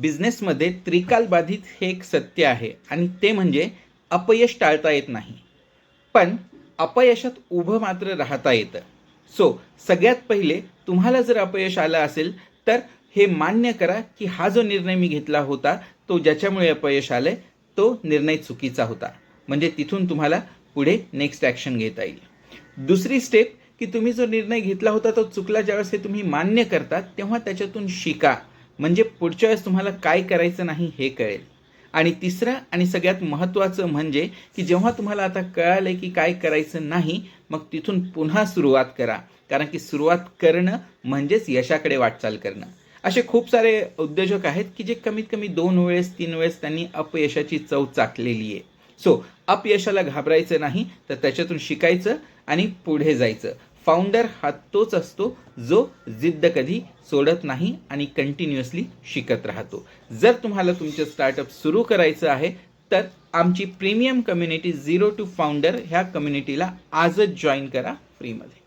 बिझनेसमध्ये त्रिकालबाधित हे एक सत्य आहे आणि ते म्हणजे अपयश टाळता येत नाही, पण अपयशात उभं मात्र राहता येतं. सो सगळ्यात पहिले तुम्हाला जर अपयश आलं असेल तर हे मान्य करा की हा जो निर्णय मी घेतला होता तो ज्याच्यामुळे अपयश आलंय तो निर्णय चुकीचा होता. म्हणजे तिथून तुम्हाला पुढे नेक्स्ट ॲक्शन घेता येईल. दुसरी स्टेप की तुम्ही जो निर्णय घेतला होता तो चुकला, ज्यावेळेस हे तुम्ही मान्य करता तेव्हा त्याच्यातून शिका, म्हणजे पुढच्या वेळेस तुम्हाला काय करायचं नाही हे कळेल. आणि तिसरं आणि सगळ्यात महत्त्वाचं म्हणजे की जेव्हा तुम्हाला आता कळालं की काय करायचं नाही, मग तिथून पुन्हा सुरुवात करा, कारण की सुरुवात करणं म्हणजेच यशाकडे वाटचाल करणं. असे खूप सारे उद्योजक आहेत की जे कमीत कमी 2 वेळेस 3 वेळेस त्यांनी अपयशाची चव चाखलेली आहे. सो अपयशाला घाबरायचं नाही, तर त्याच्यातून शिकायचं आणि पुढे जायचं. फाउंडर हा तोच असतो जो जिद्द कधी सोडत नाही आणि कंटिन्युअसली शिकत राहतो. जर तुम्हाला तुमचं स्टार्टअप सुरू करायचं आहे तर आमची प्रीमियम कम्युनिटी 0 to फाउंडर ह्या कम्युनिटीला आजच जॉईन करा फ्रीमध्ये.